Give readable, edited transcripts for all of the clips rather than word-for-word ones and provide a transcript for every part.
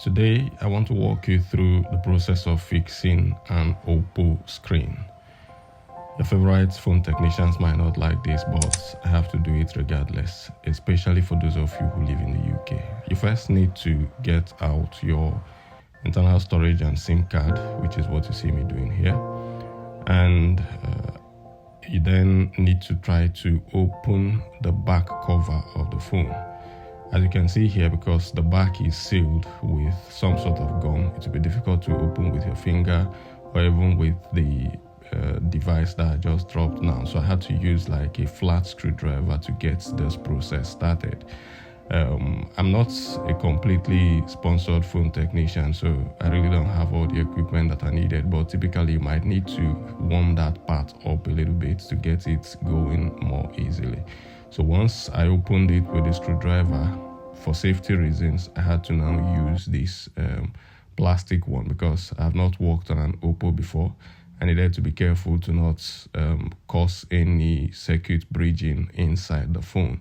Today, I want to walk you through the process of fixing an OPPO screen. Your favorite phone technicians might not like this, but I have to do it regardless, especially for those of you who live in the UK. You first need to get out your internal storage and SIM card, which is what you see me doing here. And you then need to try to open the back cover of the phone. As you can see here, because the back is sealed with some sort of gum, it will be difficult to open with your finger or even with the device that I just dropped now. So I had to use like a flat screwdriver to get this process started. I'm not a completely sponsored phone technician, so I really don't have all the equipment that I needed, but typically you might need to warm that part up a little bit to get it going more easily. So once I opened it with a screwdriver, for safety reasons, I had to now use this plastic one because I have not worked on an OPPO before. I needed to be careful to not cause any circuit bridging inside the phone.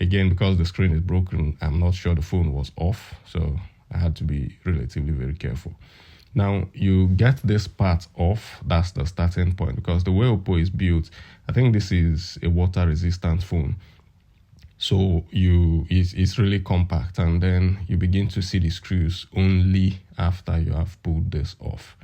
Again, because the screen is broken, I'm not sure the phone was off, so I had to be relatively very careful. Now, you get this part off, that's the starting point, because the way OPPO is built, I think this is a water-resistant phone. So it's really compact, and then you begin to see the screws only after you have pulled this off.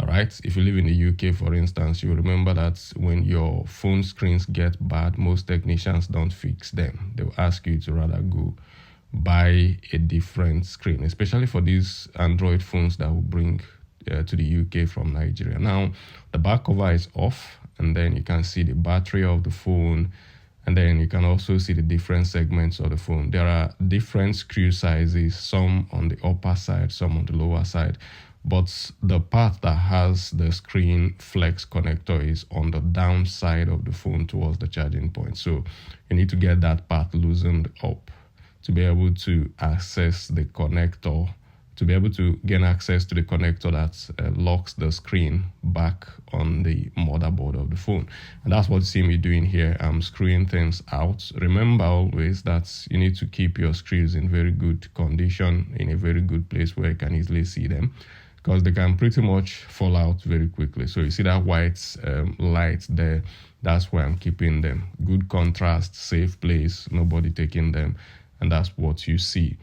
All right. If you live in the UK, for instance, you remember that when your phone screens get bad, most technicians don't fix them. They'll ask you to rather go buy a different screen, especially for these Android phones that will bring to the UK from Nigeria. Now, the back cover is off, and then you can see the battery of the phone, and then you can also see the different segments of the phone. There are different screw sizes, some on the upper side, some on the lower side. But the part that has the screen flex connector is on the downside of the phone towards the charging point. So you need to get that part loosened up to be able to access the connector, to be able to gain access to the connector that locks the screen back on the motherboard of the phone. And that's what you see me doing here. I'm screwing things out. Remember always that you need to keep your screws in very good condition, in a very good place where you can easily see them, because they can pretty much fall out very quickly. So you see that white light there, that's where I'm keeping them. Good contrast, safe place, nobody taking them, and that's what you see.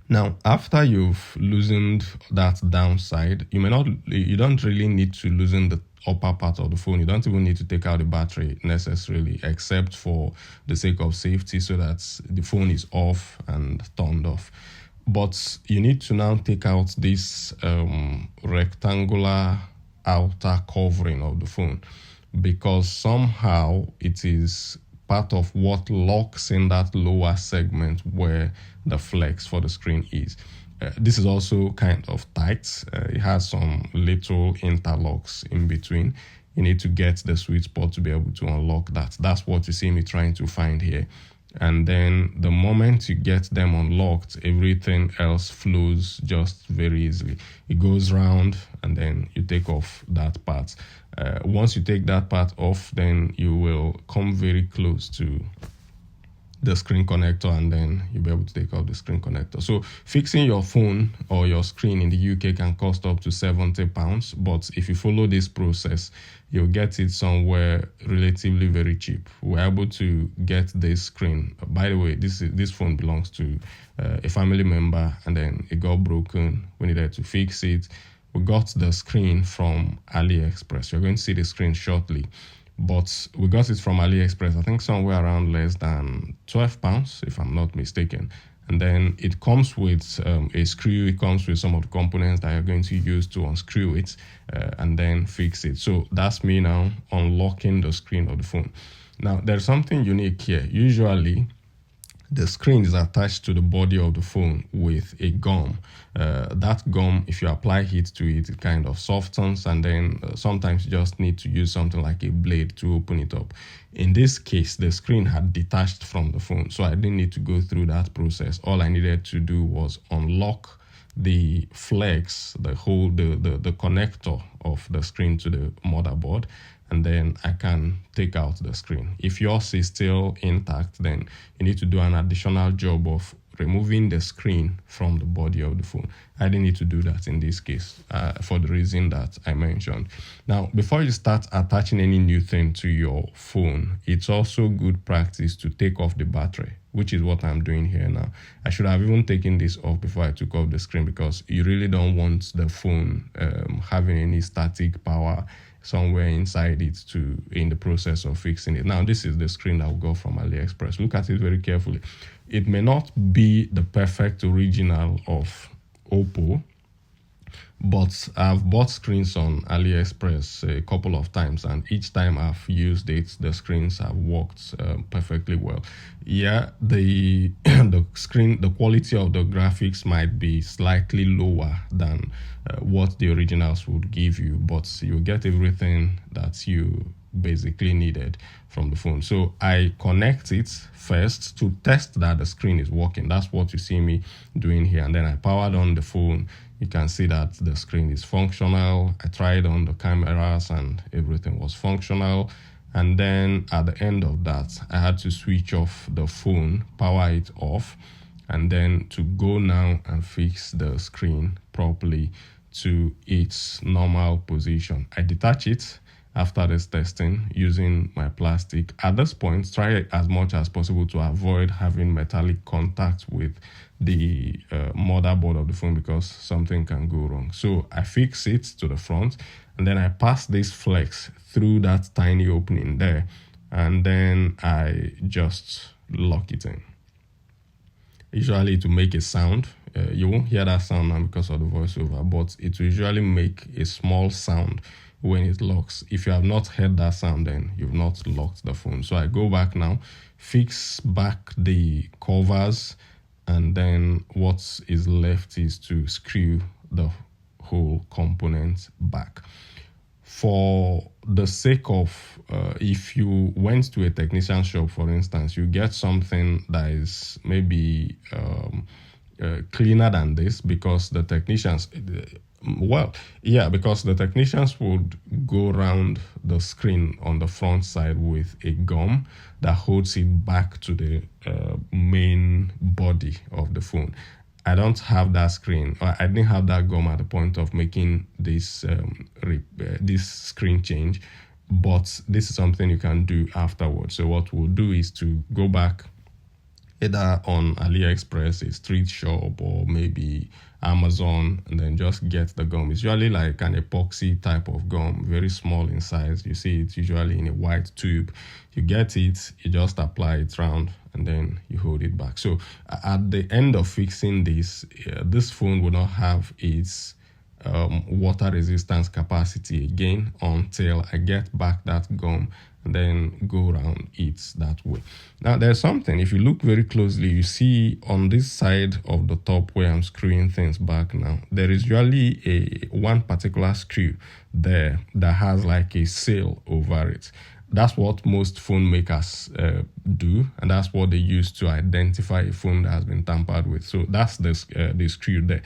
Now, after you've loosened that downside, you don't really need to loosen the upper part of the phone. You don't even need to take out the battery necessarily, except for the sake of safety, so that the phone is off and turned off. But you need to now take out this rectangular outer covering of the phone, because somehow it is part of what locks in that lower segment where the flex for the screen is. This is also kind of tight. It has some little interlocks in between. You need to get the sweet spot to be able to unlock that. That's what you see me trying to find here. And then the moment you get them unlocked, everything else flows just very easily. It goes round, and then you take off that part. Once you take that part off, then you will come very close to the screen connector, and then you'll be able to take out the screen connector. So fixing your phone or your screen in the UK can cost up to £70, but if you follow this process, you'll get it somewhere relatively very cheap. We're able to get this screen. By the way, this phone belongs to a family member, and then it got broken. We needed to fix it. We got the screen from AliExpress. You're going to see the screen shortly. But we got it from AliExpress, I think somewhere around less than £12, if I'm not mistaken. And then it comes with a screw. It comes with some of the components that you're going to use to unscrew it and then fix it. So that's me now unlocking the screen of the phone. Now, there's something unique here. Usually, the screen is attached to the body of the phone with a gum. That gum, if you apply heat to it, it kind of softens, and then sometimes you just need to use something like a blade to open it up. In this case, the screen had detached from the phone, so I didn't need to go through that process. All I needed to do was unlock the flex, the connector of the screen to the motherboard, and then I can take out the screen. If yours is still intact, then you need to do an additional job of removing the screen from the body of the phone. I didn't need to do that in this case for the reason that I mentioned. Now, before you start attaching any new thing to your phone, it's also good practice to take off the battery, which is what I'm doing here now. I should have even taken this off before I took off the screen, because you really don't want the phone having any static power somewhere inside it in the process of fixing it. Now, this is the screen that we got from AliExpress. Look at it very carefully. It may not be the perfect original of OPPO, but I've bought screens on AliExpress a couple of times, and each time I've used it, the screens have worked perfectly well. Yeah, the the quality of the graphics might be slightly lower than what the originals would give you, but you get everything that you basically needed from the phone. So I connect it first to test that the screen is working. That's what you see me doing here. And then I powered on the phone. You can see that the screen is functional. I tried on the cameras and everything was functional. And then at the end of that, I had to switch off the phone, power it off, and then to go now and fix the screen properly to its normal position. I detach it after this testing using my plastic. At this point, try as much as possible to avoid having metallic contact with the motherboard of the phone, because something can go wrong. So I fix it to the front, and then I pass this flex through that tiny opening there, and then I just lock it in. Usually to make a sound, you won't hear that sound now because of the voiceover, but it will usually make a small sound when it locks. If you have not heard that sound, then you've not locked the phone. So I go back now, fix back the covers, and then what is left is to screw the whole component back. For the sake of, if you went to a technician shop, for instance, you get something that is maybe cleaner than this, because the technicians, because the technicians would go around the screen on the front side with a gum that holds it back to the main body of the phone. I don't have that screen, or I didn't have that gum at the point of making this this screen change, but this is something you can do afterwards. So what we'll do is to go back either on AliExpress, a street shop, or maybe Amazon, and then just get the gum. It's usually like an epoxy type of gum, very small in size. You see it's usually in a white tube. You get it, you just apply it round, and then you hold it back. So at the end of fixing this, this phone will not have its water resistance capacity again until I get back that gum and then go around it that way. Now there's something, if you look very closely, you see on this side of the top where I'm screwing things back now, there is usually one particular screw there that has like a seal over it. That's what most phone makers do, and that's what they use to identify a phone that has been tampered with. So that's the screw there.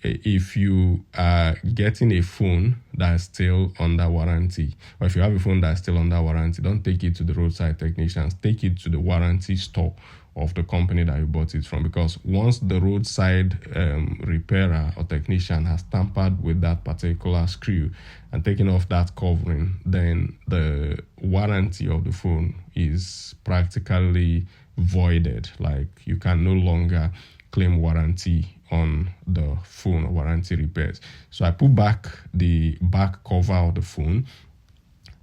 If you are getting a phone that's still under warranty, or if you have a phone that's still under warranty, don't take it to the roadside technicians. Take it to the warranty store of the company that you bought it from, because once the roadside repairer or technician has tampered with that particular screw and taken off that covering, then the warranty of the phone is practically voided. Like, you can no longer claim warranty on the phone or warranty repairs. So I put back the back cover of the phone.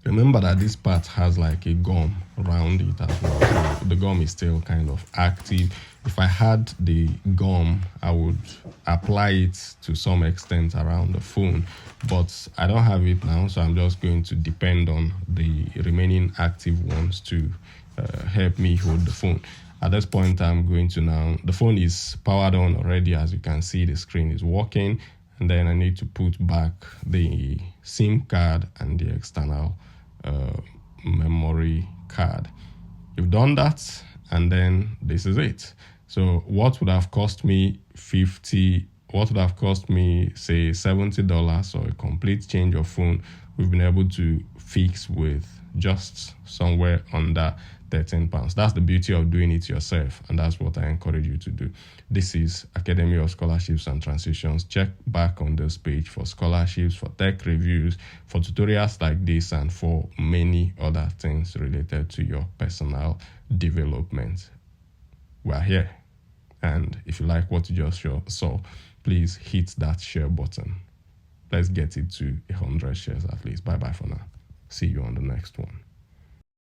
Remember that this part has like a gum around it as well. So the gum is still kind of active. If I had the gum, I would apply it to some extent around the phone, but I don't have it now, so I'm just going to depend on the remaining active ones to help me hold the phone. At this point, I'm going to now, the phone is powered on already. As you can see, the screen is working. And then I need to put back the SIM card and the external memory card. You've done that, and then this is it. So what would have cost me say $70 or a complete change of phone, we've been able to fix with just somewhere under £13. That's the beauty of doing it yourself, and that's what I encourage you to do. This is Academy of Scholarships and Transitions. Check back on this page for scholarships, for tech reviews, for tutorials like this, and for many other things related to your personal development. We're here, and if you like what you just saw, please hit that share button. Let's get it to 100 shares at least. Bye bye for now. See you on the next one.